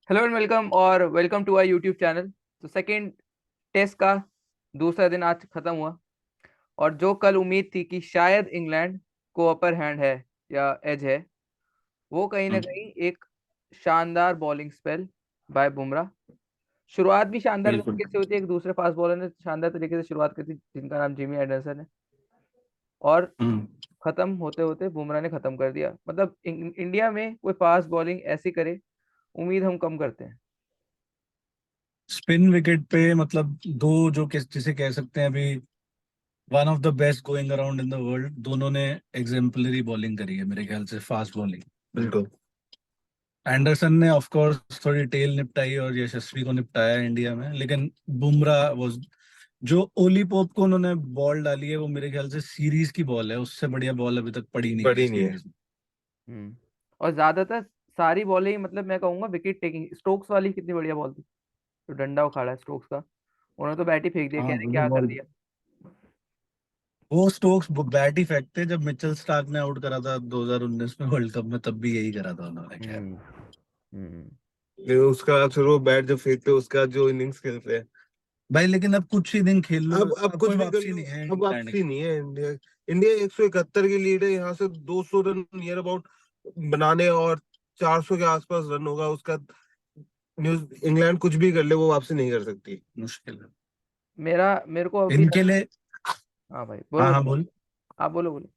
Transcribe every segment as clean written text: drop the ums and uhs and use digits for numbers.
Hello and welcome और welcome to our YouTube channel. तो second test का दूसरा दिन आज खत्म हुआ। और जो कल उम्मीद थी कि शायद इंग्लैंड को अपर हैंड है या एज है, वो कहीं ना हम्म, कहीं एक शानदार बॉलिंग स्पेल बाय बुमराह। शुरुआत भी शानदार बिल्कुल। तरीके से होती है, एक दूसरे फास्ट बॉलर ने शानदार तरीके से शुरुआत की थी जिनका नाम जिमी एंडरसन है। और हम्म खत्म होते होते बुमराह ने खत्म कर दिया। मतलब इंडिया में कोई फास्ट बॉलिंग ऐसी करे, उम्मीद हम कम करते हैं। स्पिन विकेट पे मतलब दो जो जिसे कह सकते हैं अभी one of the best going around in the world, दोनों ने एग्जेम्पलरी बॉलिंग करी है मेरे ख्याल से, फास्ट बॉलिंग। बिल्कुल। एंडरसन ने ऑफ कोर्स थोड़ी टेल निपटाई और यशस्वी को निपटाया इंडिया में, लेकिन बुमराह वाज जो ओली पोप को उन्होंने बॉल डाली है वो मेरे ख्याल से सीरीज की बॉल है, उससे बढ़िया बॉल अभी तक पड़ी नहीं पड़ी किसी नहीं है। सीरीज में। और ज्यादातर सारी बॉलें ही, मतलब मैं कहूंगा विकेट टेकिंग। स्टोक्स वाली कितनी बढ़िया बॉल थी, जो डंडा उखाड़ा है स्टोक्स का। उन्होंने तो बैट ही फेंक दिया, हाँ कह रहे वो क्या कर बॉल, दिया। वो स्टोक्स बैट ही फेंकते जब मिचेल स्टार्क ने आउट करा था 2019 में वर्ल्ड कप में, तब भी यही करा था उन्होंने। खैर हम्म। हम्म। लेकिन उसका बाद फिर वो बैट जब फेंकते हैं, उसका जो इनिंग्स खेलते हैं। भाई, लेकिन अब कुछ ही दिन खेल लो, अब अब कुछ कोई भी कर वापसी लो, नहीं है अब इंग्लैंड वापसी की। नहीं है। इंडिया इंडिया 171 की लीड है, यहाँ से 200 रन नियर अबाउट बनाने और 400 के आसपास रन होगा उसका। न्यूज इंग्लैंड कुछ भी कर ले, वो वापसी नहीं कर सकती। मुश्किल है मेरे को अभी इनके लिए। हाँ भाई, हाँ बोलो हाँ बोलो। बोल। आप बोलो बोलो।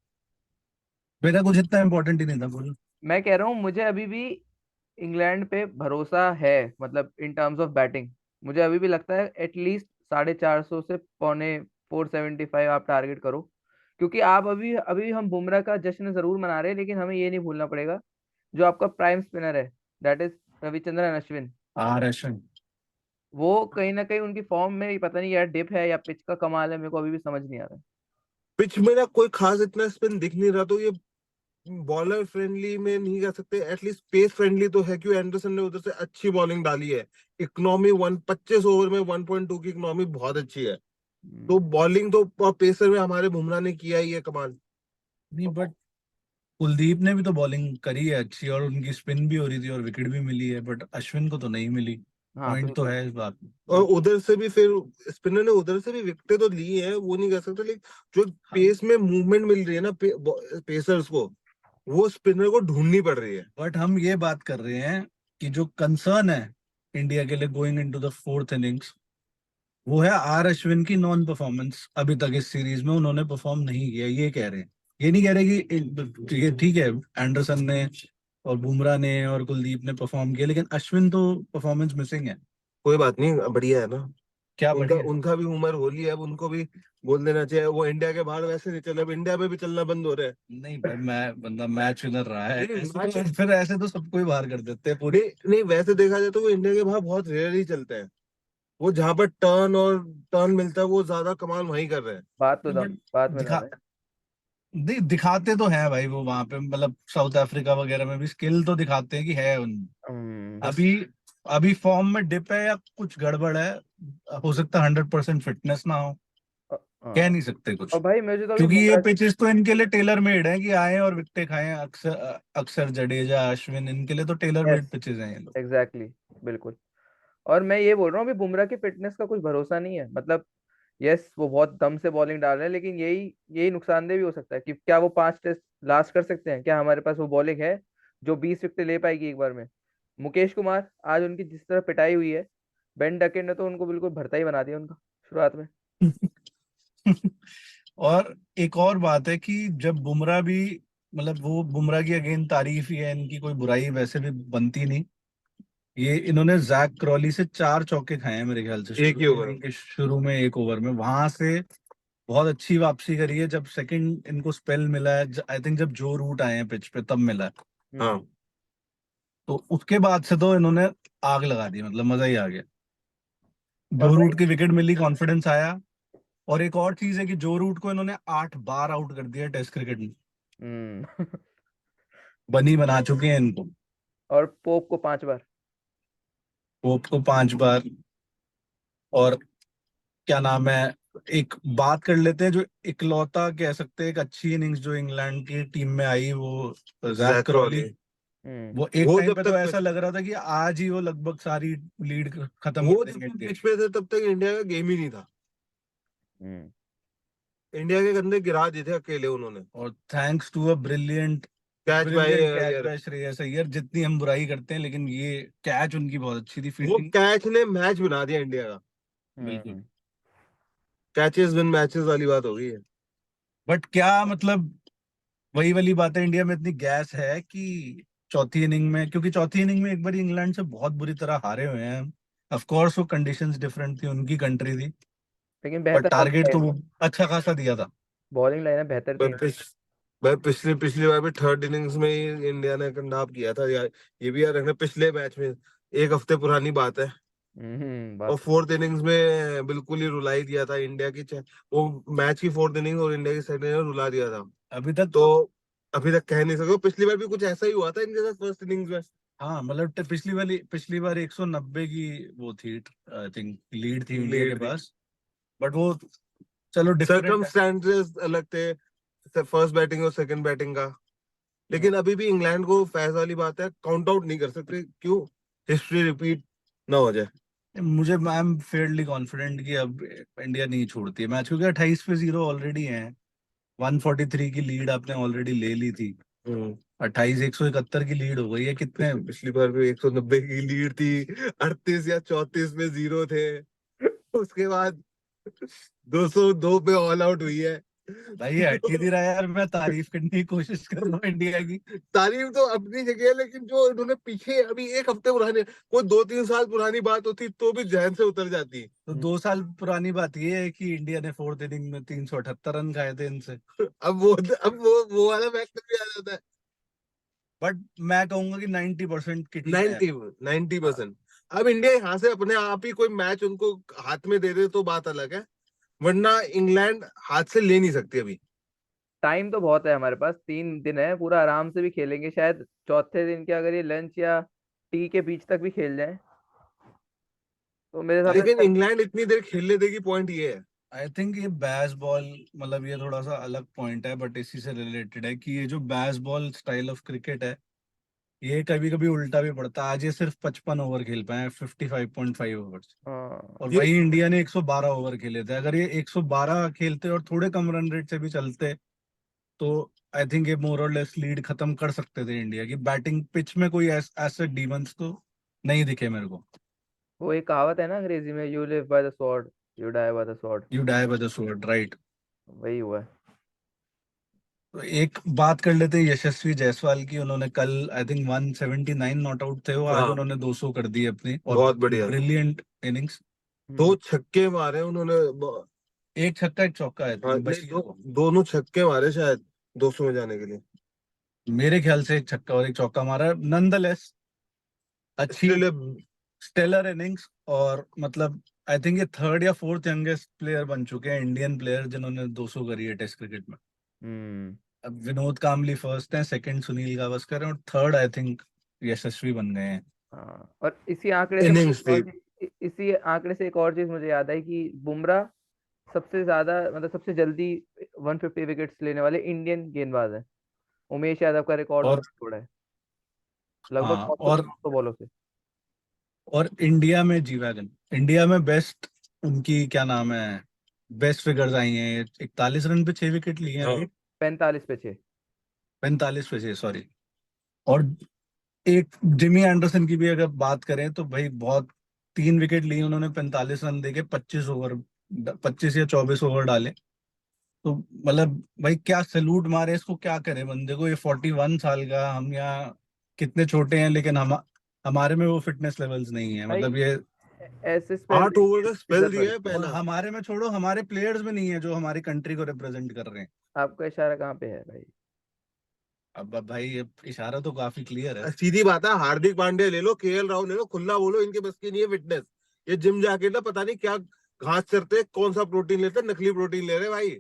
मेरा कुछ इतना इंपॉर्टेंट ही नहीं था, बोल। मैं कह रहा हूँ मुझे अभी भी इंग्लैंड पे भरोसा है। मतलब इन टर्म्स ऑफ बैटिंग मुझे अभी भी लगता है एटलीस्ट 450 से पौने 475 आप टारगेट करो। क्योंकि आप अभी अभी हम बुमराह का जश्न जरूर मना रहे हैं, लेकिन हमें ये नहीं भूलना पड़ेगा जो आपका प्राइम स्पिनर है, that is Ravichandran Ashwin. R Ashwin. वो कहीं ना कहीं उनकी फॉर्म में पता नहीं यार डिप है या पिच का कमाल है, मेरे को अभी भी समझ नहीं आ रहा है। पिच में ना कोई खास इतना स्पिन दिख नहीं रहा, तो ये बॉलर फ्रेंडली में नहीं कह सकते, एटलीस्ट पेस फ्रेंडली तो है, क्यों एंडरसन ने उधर से अच्छी बॉलिंग डाली है। इकोनॉमी 125 ओवर में 1.2 की इकोनॉमी बहुत अच्छी है। तो हम्म। बॉलिंग तो पेसर में हमारे बुमराह ने किया ही है कमाल। नहीं, बट कुलदीप ने भी तो बॉलिंग करी है अच्छी, और उनकी स्पिन भी हो रही थी और विकेट भी मिली है, बट अश्विन को तो नहीं मिली। हाँ पॉइंट तो बिल्कुल। है इस बात में। और बिल्कुल। उधर से भी फिर स्पिनर ने उधर से भी विकेटें तो ली है, वो नहीं कह सकते, लेकिन जो हाँ, पेस में मूवमेंट मिल रही है ना पेसर्स को, वो स्पिनर को ढूंढनी पड़ रही है। बट हम ये बात कर रहे हैं कि जो कंसर्न है इंडिया के लिए going into the fourth innings, वो है आर अश्विन की नॉन परफॉर्मेंस। अभी तक इस सीरीज में उन्होंने परफॉर्म नहीं किया, ये कह रहे हैं। ये नहीं कह रहे कि ये ठीक है, एंडरसन ने और बुमराह ने और कुलदीप ने परफॉर्म किया, लेकिन अश्विन तो परफॉर्मेंस मिसिंग है। कोई बात नहीं, बढ़िया है ना। क्या उनका बढ़िया है। उनका भी उम्र हो ली है, अब उनको भी बोल देना चाहिए। वो इंडिया के बाहर वैसे नहीं चले, अब इंडिया में भी चलना बंद हो रहा है। नहीं भाई, मैं बंदा मैच विनर रहा है, नहीं ऐसे मैच, तो फिर ऐसे तो सबको ही बाहर कर देते हैं पूरी। नहीं नहीं, वैसे देखा जाए तो वो इंडिया के बाहर बहुत रेयर ही चलते हैं। वो जहां पर टर्न मिलता है, वो ज्यादा कमाल वहीं कर रहे हैं। बट बात में दिखा दम है। दिखाते तो हैं भाई वो वहां पे, मतलब साउथ अफ्रीका वगैरह में भी स्किल तो दिखाते हैं कि है उन। बस। अभी अभी फॉर्म में डिप है या कुछ गड़बड़ है, हो सकता है 100% फिटनेस ना हो, कह हाँ। नहीं सकते कुछ। और भाई मुझे तो अभी क्योंकि ये बुमराह पिचेस तो इनके लिए टेलर मेड है कि आए और विकेटें खाएं। अक्सर अक्सर जडेजा अश्विन, इनके लिए तो टेलर यस, मेड पिचेस हैं ये लोग। एग्जैक्टली, बिल्कुल। और मैं ये बोल रहा हूँ अभी बुमराह की फिटनेस का कुछ भरोसा नहीं है। मतलब यस, वो बहुत दम से बॉलिंग डाल रहे हैं, लेकिन यही यही नुकसानदेह भी हो सकता है कि क्या वो 5 टेस्ट लास्ट कर सकते हैं, क्या हमारे पास वो बॉलिंग है जो 20 विकेट ले पाएगी एक बार में। मुकेश कुमार आज उनकी जिस तरह पिटाई हुई है, बेन डकेट ने तो उनको बिल्कुल भरता ही बना दिया उनका शुरुआत में। और एक और बात है कि जब बुमराह भी, मतलब वो बुमराह की अगेन तारीफ ही है, इनकी कोई बुराई वैसे भी बनती नहीं। ये इन्होंने जैक क्रॉली से 4 चौके खाए हैं मेरे ख्याल से एक ही ओवर। शुरू में एक ओवर में, वहां से बहुत अच्छी वापसी करी है। जब सेकंड इनको स्पेल मिला है, आई थिंक जब जो रूट आए हैं पिच पे तब मिला है। हम्म। हाँ। तो उसके बाद से तो इन्होंने आग लगा दी, मतलब मजा ही आ गया। और जो भाई रूट की विकेट मिली, कॉन्फिडेंस आया। और एक और चीज है कि जो रूट को इन्होंने 8 बार आउट कर दिया टेस्ट क्रिकेट में, हम्म। बनी बना चुके हैं इनको। और पोप को 5 बार। पोप को 5 बार। और क्या नाम है, एक बात कर लेते हैं जो इकलौता कह सकते हैं एक अच्छी इनिंग्स जो इंग्लैंड की टीम में आई, वो जैक जैक क्रॉली। क्रॉली। हम्म। वो एक वो टाइम जब पे तो तक ऐसा लग रहा था कि आज ही वो लगभग सारी लीड खत्म वो कर जब देंगे तक इंडिया पिच की। पे थे तब तक इंडिया का गेम ही नहीं था। हम्म। इंडिया के कंधे गिरा दिए थे अकेले उन्होंने। और thanks to a brilliant catch by brilliant catch यार, बाय श्रेयस अय्यर। जितनी हम बुराई करते हैं, लेकिन ये कैच उनकी बहुत अच्छी थी, वो फील्डिंग। कैच ने मैच बना दिया इंडिया का। बिल्कुल। हम्म। कैचेस विन मैचेस वाली बात हो गई है। बट क्या मतलब, वही वाली बात है, इंडिया में इतनी गैस है कि चौथी इनिंग में, क्योंकि चौथी इनिंग में एक बार इंग्लैंड से बहुत बुरी तरह हारे हुए हैं। ऑफ कोर्स वो कंडीशंस डिफरेंट थी, उनकी कंट्री थी, लेकिन पर बेहतर टारगेट तो वो अच्छा खासा दिया था। बॉलिंग लाइनअप बेहतर थी। भाई भाई पिछली पिछली बार भी थर्ड इनिंग्स में ही इंडिया ने कंडाप किया था यार। ये भी याद रखना, पिछले मैच में, एक हफ्ते पुरानी बात है। और बात। फोर्थ इनिंग्स में बिल्कुल ही रुला ही दिया था इंडिया की। वो मैच की फोर्थ इनिंग और इंडिया की सेकंड इनिंग रुला दिया था। अभी तक तो अभी तक कह नहीं सकते। पिछली बार भी कुछ ऐसा ही हुआ था इनके साथ फर्स्ट इनिंग्स में। हाँ, मतलब पिछली बार 190 की वो थी, आई थिंक लीड थी इंडिया के लीड थी। पास। बट वो चलो डिफरेंट है। सर्कमस्टेंसेस अलग थे, फर्स्ट बैटिंग और सेकंड बैटिंग का। हम्म। लेकिन अभी भी इंग्लैंड को फैज वाली बात है, काउंट आउट नहीं कर सकते। क्यों? हिस्ट्री रिपीट ना हो जाए। मुझे आई एम फेयरली कॉन्फिडेंट कि अब इंडिया नहीं छोड़ती है मैच, क्योंकि 28 पे 0 ऑलरेडी है। 143 की लीड आपने ऑलरेडी ले ली थी। 28 171 की लीड हो गई है कितने। पिछली बार भी 190 की लीड थी, 38 या 34 में 0 थे। उसके बाद 202 पे ऑल आउट हुई है। भाई ये हट ही नहीं रहा यार, मैं तारीफ करने की कोशिश कर रहा हूँ इंडिया की। तारीफ तो अपनी जगह है, लेकिन जो इन्होंने पीछे अभी एक हफ्ते पुराने, कोई 2-3 साल पुरानी बात होती तो भी जहन से उतर जाती। तो 2 साल पुरानी बात ये है कि इंडिया ने फोर्थ इनिंग में 378 रन खाए थे इनसे। अब वो वाला मैच भी आ जाता है। बट मैं कहूंगा कि 90% की टीम है। 90%। अब इंडिया यहाँ से अपने आप ही कोई मैच उनको हाथ में दे दे तो बात अलग है, वरना इंग्लैंड हाथ से ले नहीं सकती अभी। टाइम तो बहुत है हमारे पास, 3 दिन है पूरा, आराम से भी खेलेंगे शायद। चौथे दिन के अगर ये लंच या टी के बीच तक भी खेल जाए तो मेरे हिसाब लेकिन से। इंग्लैंड इतनी देर खेलने देगी, पॉइंट ये है। आई थिंक ये बैस बॉल, मतलब ये थोड़ा सा अलग पॉइंट है, बट इसी से रिलेटेड है कि ये जो बैस बॉल स्टाइल ऑफ क्रिकेट है, ये कभी कभी उल्टा भी पड़ता है। आज ये सिर्फ 55 ओवर खेल पाए हैं, 55.5 ओवर्स। हाँ। और ये वही इंडिया ने 112 ओवर खेले थे। अगर ये 112 खेलते और थोड़े कम रन रेट से भी चलते, तो आई थिंक ये मोर और लेस लीड खत्म कर सकते थे इंडिया की। बैटिंग पिच में कोई ऐसे डीमंस तो नहीं दिखे मेरे को। वो एक कहावत है ना अंग्रेजी में, you live by the sword, you die by the sword. You die by the sword, right. वही हुआ है। तो एक बात कर लेते हैं यशस्वी जायसवाल की। उन्होंने कल आई थिंक 179 नॉट आउट थे वो, आज हाँ, उन्होंने 200 कर दी अपनी, और बहुत बढ़िया। Brilliant innings. दो हम्म। छक्के मारे उन्होंने। एक छक्का एक चौका है, हाँ, नहीं, बची है वो। दोनों छक्के मारे शायद 200 में जाने के लिए। मेरे ख्याल से एक छक्का और एक चौका मारा, नंदलेस अच्छी इसलिए स्टेलर इनिंग्स। और मतलब आई थिंक ये थर्ड या फोर्थ यंगेस्ट प्लेयर बन चुके हैं इंडियन प्लेयर जिन्होंने 200 करी है टेस्ट क्रिकेट में। हम्म। अब विनोद कामली फर्स्ट है, सेकंड सुनील गावस्कर है, और थर्ड आई थिंक यशस्वी बन गए हैं। हाँ, और इसी आंकड़े से मुझे इनिंग्स एक थी। और इसी आंकड़े से एक और चीज मुझे याद आई कि बुमराह सबसे ज्यादा, मतलब सबसे जल्दी 150 विकेट्स लेने वाले इंडियन गेंदबाज है। उमेश यादव का रिकॉर्ड और उन्होंने तोड़ा है, लगभग हाँ, 900 से 900 बॉलों से। और इंडिया में जी वैगन, इंडिया में बेस्ट, उनकी क्या नाम है, बेस्ट फिगर्स आई हैं। 41 रन पे 6 विकेट लिए हैं हाँ, अभी। 45 पे 6। 45 पे 6, सॉरी। और एक जिमी एंडरसन की भी अगर बात करें तो भाई बहुत, 3 विकेट लिए उन्होंने 45 रन देके, 25 ओवर, 25 या 24 ओवर डाले। तो मतलब भाई क्या सैल्यूट मारे इसको, क्या करे बंदे को। ये 41 साल का, हम यहाँ कितने छोटे हैं, लेकिन हमारे में वो फिटनेस लेवल्स नहीं है, भाई मतलब ये। ऐसे स्पेल 8 ओवर का स्पेल डिजर्व दिया है करते हैं। और पहला। हमारे में छोड़ो, हमारे प्लेयर्स में नहीं है जो हमारी कंट्री को रिप्रेजेंट कर रहे हैं। आपका इशारा कहाँ पे है भाई? अब भाई ये इशारा तो काफी क्लियर है। सीधी बात है, हार्दिक पांड्या ले लो, केएल राहुल ले लो, खुला बोलो, इनके बस की नहीं है फिटनेस। ये जिम जाके ना पता नहीं क्या घास चरते, कौन सा प्रोटीन लेते, नकली प्रोटीन ले रहे भाई।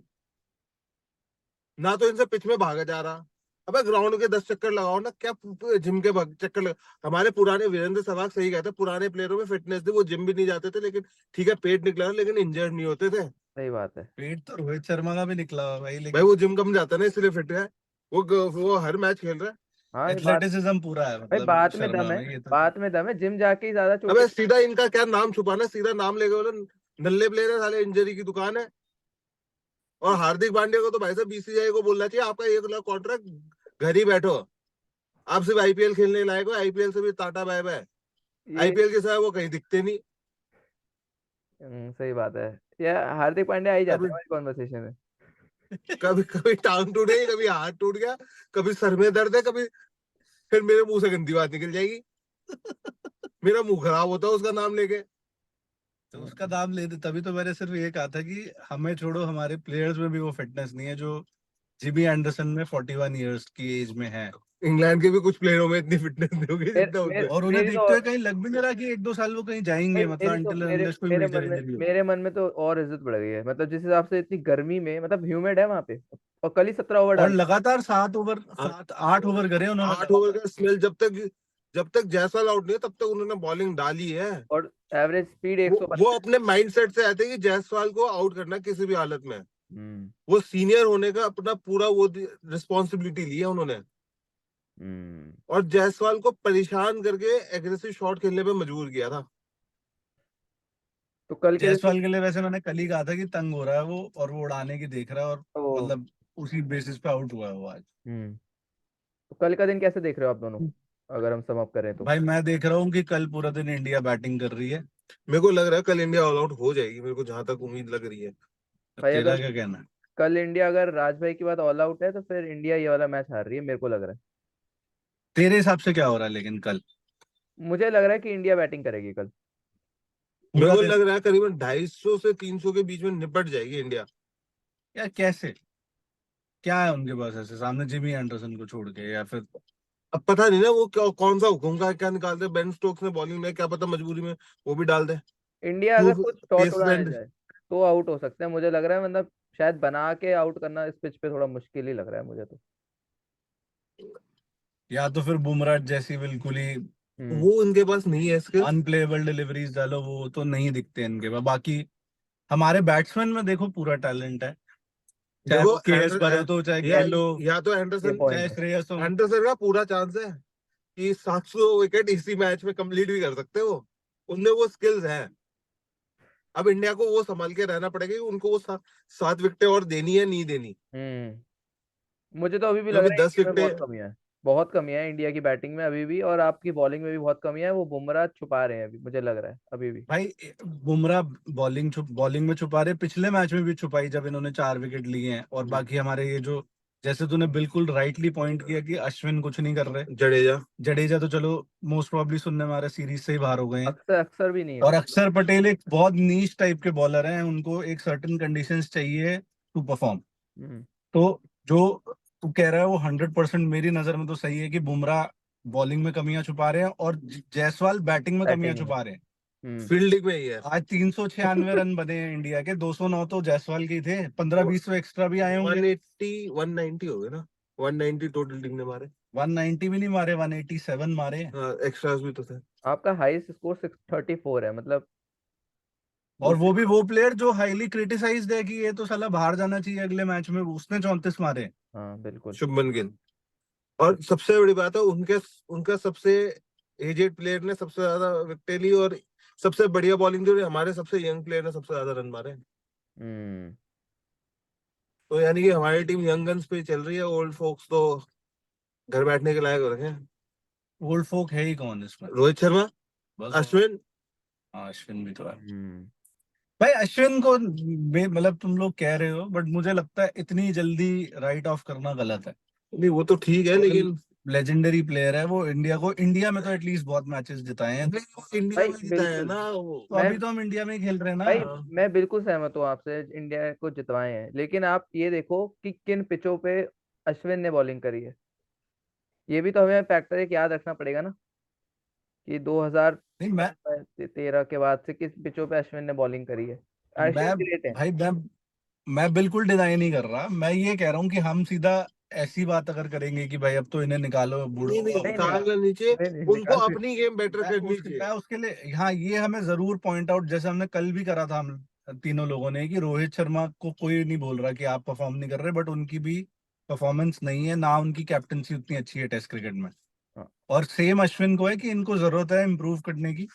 ना तो इनसे पिच में भागा जा रहा। अबे ग्राउंड के 10 चक्कर लगाओ ना, क्या जिम के चक्कर हमारे पुराने वीरेंद्र सहवाग सही कहते, पुराने प्लेयरों में फिटनेस थी, वो जिम भी नहीं जाते थे, लेकिन ठीक है पेट निकला लेकिन इंजर्ड नहीं होते थे। सही बात है। पेट तो रोहित शर्मा का भी निकला हुआ भाई, भाई लेकिन वो जिम कम जाता है ना, इसलिए फिट है। वो हर मैच खेल रहा है। हाँ ये बात, एथलेटिसिज्म पूरा है, भाई मतलब बात में दम शर्मा है, में ये तो। बात में दम है, जिम जाके ही ज्यादा चोटें। अबे सीधा इनका क्या नाम छुपाना, सीधा नाम लेके बोले नल्ले प्लेयर है साले, इंजरी की दुकान है। और हार्दिक पांड्या को तो भाई साहब बीसीसीआई को बोलना चाहिए, आपका 1 लाख कॉन्ट्रैक्ट, घर ही बैठो, आप सिर्फ आईपीएल खेलने लायक हो, आईपीएल से भी टाटा बाय बाय। ये आईपीएल के साथ वो कहीं दिखते नहीं। सही बात है। ये हार्दिक पांड्या आ ही जाते कभी हैं हमारी कॉन्वर्सेशन में। कभी कभी टांग टूट गई, कभी हाथ टूट गया, कभी सर में दर्द है, कभी फिर मेरे मुंह से गंदी बात निकल जाएगी, मेरा मुंह खराब होता है उसका नाम लेके। तो उसका नाम ले दे, तभी तो मैंने सिर्फ ये कहा था कि हमें छोड़ो, हमारे प्लेयर्स में भी वो फिटनेस नहीं है जो जिमी एंडरसन में 41 इयर्स की एज में है। इंग्लैंड के भी कुछ प्लेयरों में इतनी फिटनेस नहीं होगी जितना उनमें। और उन्हें मेरी तो, देखते हुए कहीं लग भी नहीं रहा कि 1-2 साल वो कहीं जाएंगे, मतलब मेरी तो अनटिल मेरे अनलेस कोई मेरे मेजर मन में, इंजरी हो। मेरे मन में तो और इज्जत बढ़ गई है, मतलब जिस हिसाब से इतनी गर्मी में, मतलब ह्यूमिड है वहां पे, और कल ही 17 ओवर और डाले। लगातार 7 ओवर, 7-8 ओवर करे उन्होंने 8 ओवर लगातार। का स्मेल, जब तक जायसवाल आउट नहीं है तब तक उन्होंने बॉलिंग डाली है। और एवरेज स्पीड वो 132। अपने माइंडसेट से आए थे कि जायसवाल को आउट करना किसी भी हालत में। हम्म। वो सीनियर होने का अपना पूरा वो रिस्पॉन्सिबिलिटी ली है उन्होंने, हम्म। और जायसवाल को परेशान करके एग्रेसिव शॉट खेलने पे मजबूर किया था। तो कल के दिन जायसवाल के लिए वैसे मैंने कल ही कहा था कि तंग हो रहा है वो, और वो उड़ाने की देख रहा है, और तो मतलब उसी बेसिस पे आउट हुआ है वो आज। हम्म, तो कल का दिन कैसे देख रहे हो आप दोनों, अगर हम सम अप करें तो? भाई मैं देख रहा हूँ कि कल पूरा दिन इंडिया बैटिंग कर रही है। मेरे को लग रहा है कल इंडिया ऑल आउट हो जाएगी, मेरे को जहां तक उम्मीद लग रही है। भाई तेरा अगर क्या कहना है? कल इंडिया, अगर राज भाई की बात ऑल आउट है, तो फिर इंडिया ये वाला मैच हार रही है, मेरे को लग रहा है। तेरे हिसाब से क्या हो रहा है लेकिन कल मुझे लग रहा है कि इंडिया बैटिंग करेगी कल। मेरे पूरा को दिन? लग रहा है करीबन 250 से 300 के बीच में निपट जाएगी इंडिया। यार कैसे, क्या है उनके पास ऐसे सामने जिमी एंडरसन को छोड़ के, या फिर अब पता नहीं ना वो कौन सा हुक्म का क्या निकालते हैं, बेन स्टोक्स ने बॉलिंग में क्या पता मजबूरी में वो भी डाल दे। इंडिया टू अगर खुद शॉट पेस उड़ाने बैंड। जाए तो आउट हो सकते हैं, मुझे लग रहा है, मतलब शायद बना के आउट करना इस पिच पे थोड़ा मुश्किल ही लग रहा है मुझे तो। या तो फिर बुमराह जैसी बिल्कुल ही हम्म। वो उनके पास नहीं है स्किल्स। अनप्लेएबल डिलीवरीज डालो, वो तो नहीं दिखते इनके पास। बाकी हमारे बैट्समैन में देखो पूरा टैलेंट है, चाहे देखो वो के एस भरत हो, चाहे या, गेल हो, या तो ये एंडरसन, पॉइंट चाहे है। श्रेयस हो। एंडरसन का पूरा चांस है कि 700 विकेट इसी मैच में कंप्लीट भी कर सकते हो, उनमें वो स्किल्स हैं। अब इंडिया को वो संभाल के रहना पड़ेगा कि उनको वो 7 विकेटें और देनी है नहीं देनी, मुझे तो अभी भी लग क्योंकि रहा है दस इंडिया में बहुत विकेटें कमियां है, बहुत कमियां है इंडिया की बैटिंग में अभी भी, और आपकी बॉलिंग में भी बहुत कमियां है, वो बुमराह छुपा रहे हैं अभी, मुझे लग रहा है अभी भी। भाई बुमराह बॉलिंग में छुपा रहे, पिछले मैच में भी छुपाई जब इन्होंने 4 विकेट लिए हैं। और बाकी हमारे ये जो, जैसे तूने बिल्कुल राइटली पॉइंट किया कि अश्विन कुछ नहीं कर रहे, जडेजा। जडेजा तो चलो मोस्ट प्रोबेबली सुनने में आ रहा है सीरीज से ही बाहर हो गए हैं। अक्सर अक्सर भी नहीं है। और अक्षर पटेल एक बहुत नीच टाइप के बॉलर हैं, उनको एक सर्टेन कंडीशंस चाहिए टू परफॉर्म। हम्म। तो जो तू कह रहा है वो 100% मेरी नजर में तो सही है कि बुमराह बॉलिंग में कमियां छुपा रहे हैं और जायसवाल बैटिंग में कमियां बैटिंग में। छुपा रहे हैं। हम्म। फील्डिंग में ही है। आज 396 रन बने हैं इंडिया के, 209 तो जायसवाल के ही थे, 15-20 तो एक्स्ट्रा भी आए होंगे। 180 190 हो गए ना, 190 टोटल टीम ने मारे। 190 भी नहीं मारे, 187 मारे। हाँ एक्स्ट्रास भी तो थे। आपका हाईएस्ट स्कोर 634 है, मतलब और दूसरे। वो भी वो प्लेयर जो हाईली क्रिटिसाइज्ड है कि ये तो साला बाहर जाना चाहिए अगले मैच में, उसने 34 मारे। हाँ बिल्कुल। शुभमन गिल। और सबसे बड़ी बात है उनके, उनका सबसे एजेड प्लेयर ने सबसे ज्यादा विकेट ली, और सबसे बढ़िया बॉलिंग जो हमारे सबसे यंग प्लेयर ने सबसे ज्यादा रन मारे। हम्म। तो यानी कि हमारी टीम यंग गन्स पे चल रही है, ओल्ड फोक्स तो घर बैठने के लायक हो रखे हैं। ओल्ड फोक है ही कौन इसमें? रोहित शर्मा, बस अश्विन। हाँ, अश्विन भी तो है। हम्म। भाई अश्विन को मतलब तुम लोग कह रहे हो, बट मुझे लगता है इतनी जल्दी राइट ऑफ करना गलत है। नहीं वो तो ठीक है लेकिन लेजेंडरी प्लेयर है वो, इंडिया में तो एटलीस्ट बहुत मैचेस जिताए हैं। इंडिया भाई में जीता है बिल्कुल। ना वो। तो मैं अभी तो हम इंडिया में ही खेल रहे हैं ना। भाई हाँ। मैं बिल्कुल सहमत हूँ आपसे, इंडिया को जितवाए हैं, लेकिन आप ये देखो कि किन पिचों पे अश्विन ने बॉलिंग करी है, ये भी तो हमें फैक्टर एक याद रखना पड़ेगा ना, कि नहीं मैं 2013 के बाद से किस पिचों पे अश्विन ने बॉलिंग करी है। अश्विन मैं ग्रेट है। भाई मैं बिल्कुल डिनाई नहीं कर रहा, मैं ये कह रहा हूँ कि हम सीधा ऐसी बात अगर करेंगे कि भाई अब तो इन्हें निकालो नहीं बूढ़ो नहीं नहीं नहीं निकालना नीचे, नहीं नहीं, उनको निकाल। अपनी गेम बेटर करनी चाहिए। मैं उसके लिए, हाँ ये हमें जरूर पॉइंट आउट, जैसे हमने कल भी करा था हम तीनों लोगों ने, कि रोहित शर्मा को कोई नहीं बोल रहा कि आप परफॉर्म नहीं कर रहे, बट उनकी भी परफॉर्मेंस नहीं है, ना उनकी कैप्टनसी उतनी अच्छी है टेस्ट क्रिकेट में। हाँ। और सेम अश्विन को है कि इनको जरूरत है इम्प्रूव करने की।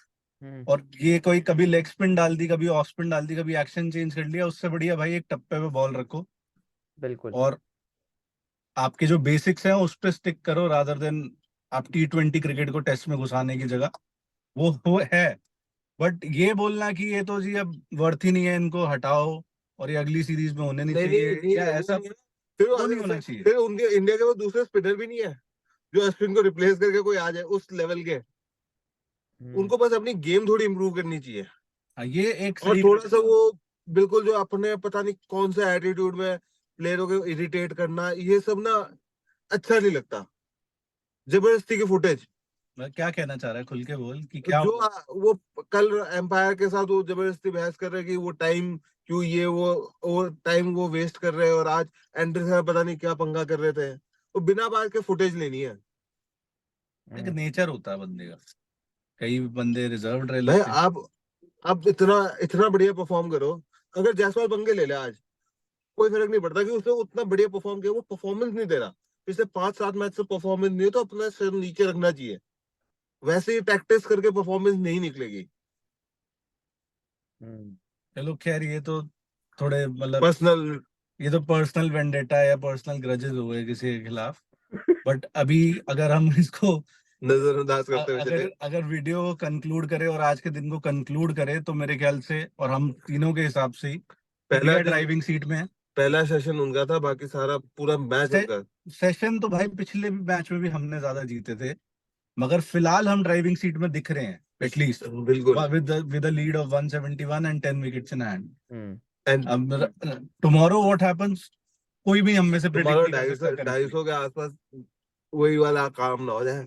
हम्म। और ये कोई कभी लेग स्पिन डाल दी, कभी ऑफ स्पिन डाल दी, कभी एक्शन चेंज कर लिया, उससे बढ़िया भाई एक टप्पे पे बॉल रखो बिल्कुल। और आपके जो बेसिक्स हैं उस पर स्टिक करो, रादर देन आप T20 क्रिकेट को टेस्ट में घुसाने की जगह। वो है, बट ये बोलना कि ये तो जी अब वर्थ ही नहीं है, इनको हटाओ और ये अगली सीरीज में होने नहीं नहीं चाहिए, नहीं या नहीं, ऐसा फिर वो नहीं होना चाहिए। फिर उनके इंडिया के वो दूसरे स्पिनर भी नहीं है जो अश्विन को रिप्लेस करके कोई आ जाए उस लेवल के। उनको बस अपनी गेम थोड़ी इंप्रूव करनी चाहिए हाँ, ये एक और सही थोड़ा सा वो बिल्कुल जो अपने पता नहीं कौन सा एटीट्यूड में प्लेयरों को इरिटेट करना, ये सब ना अच्छा नहीं लगता। जबरदस्ती की फुटेज मैं क्या कहना चाह रहा है, खुल के बोल कि क्या जो वो कल एम्पायर के साथ वो जबरदस्ती बहस कर रहे हैं कि वो टाइम क्यों ये वो टाइम वो वेस्ट कर रहे हैं, और आज एंडरसन पता नहीं क्या पंगा कर रहे थे। वो बिना बात के फुटेज लेनी है एक नेचर होता है बंदे का, कई बंदे रिजर्व रह भाई। लेते हैं। आप इतना इतना बढ़िया परफॉर्म करो। अगर जायसवाल पंगे ले ले आज, कोई फर्क नहीं पड़ता कि उसने उतना बढ़िया परफॉर्म किया, वो परफॉर्मेंस नहीं दे रहा। पिछले 5-7 मैच से परफॉर्मेंस नहीं है तो अपना सिर नीचे रखना चाहिए। वैसे ही प्रैक्टिस करके परफॉर्मेंस नहीं निकलेगी। चलो खैर, ये तो थोड़े मतलब पर्सनल ये तो पर्सनल वेंडेटा या पर्सनल ग्रजेस हो गए किसी के खिलाफ। बट अभी अगर हम इसको नजरअंदाज करते हुए अगर चले। अगर वीडियो को कंक्लूड करें और आज के दिन को कंक्लूड करें, तो मेरे ख्याल से और हम तीनों के हिसाब से ही पहला इंडिया ड्राइविंग सीट में है। पहला सेशन उनका था, बाकी सारा पूरा मैच उनका। सेशन तो भाई पिछले भी मैच में भी हमने ज्यादा जीते थे, मगर फिलहाल हम ड्राइविंग सीट में दिख रहे हैं एटलीस्ट, बिल्कुल। With lead of 171 and 10 wickets in hand. And अब टुमारो व्हाट हैपेंस, कोई भी हम में से प्रेडिक्ट तुम्हारा नहीं कर सकता ढाई करेक्टली। सौ के आसपास वही वाला काम ना हो जाए।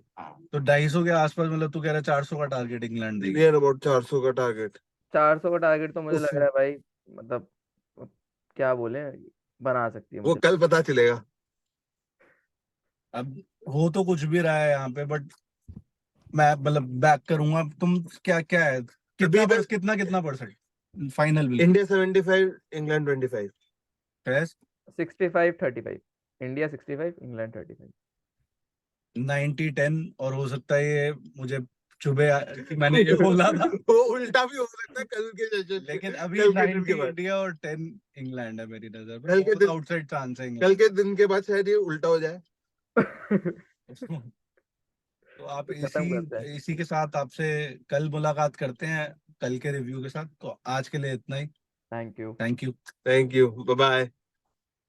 तो 250 के आसपास, मतलब तू कह रहा है 400 का टारगेट इंग्लैंड देगी। नियर अबाउट 400 का टारगेट। 400 का टारगेट तो मुझे उस लग रहा है भाई, मतलब अब क्या बोले, बना सकती है वो मुझे। कल पता चलेगा। अब हो तो कुछ भी रहा है यहाँ पे, बट मैं मतलब बैक करूंगा। तुम क्या क्या है, अभी तक कितना कितना परसेंट फाइनल बिल्कुल India 75, England 25। Test 65-35, India 65, England 35। 90-10, और हो सकता है ये मुझे चुभे कि मैंने ये बोला था। वो उल्टा भी हो सकता है कल के सेशन लेकिन अभी कल के दिन 90 के बाद। इंडिया और 10 इंग्लैंड है मेरी नजर में, कल के बहुत दिन आउटसाइड चांस है कल इंग्लैंड। के दिन के बाद शायद ये उल्टा हो जाए। तो आप खत्म करते हैं। इसी के साथ आपसे कल मुलाकात करते हैं, कल के रिव्यू के साथ। तो आज के लिए इतना ही। Thank you. Thank you. Thank you, bye bye.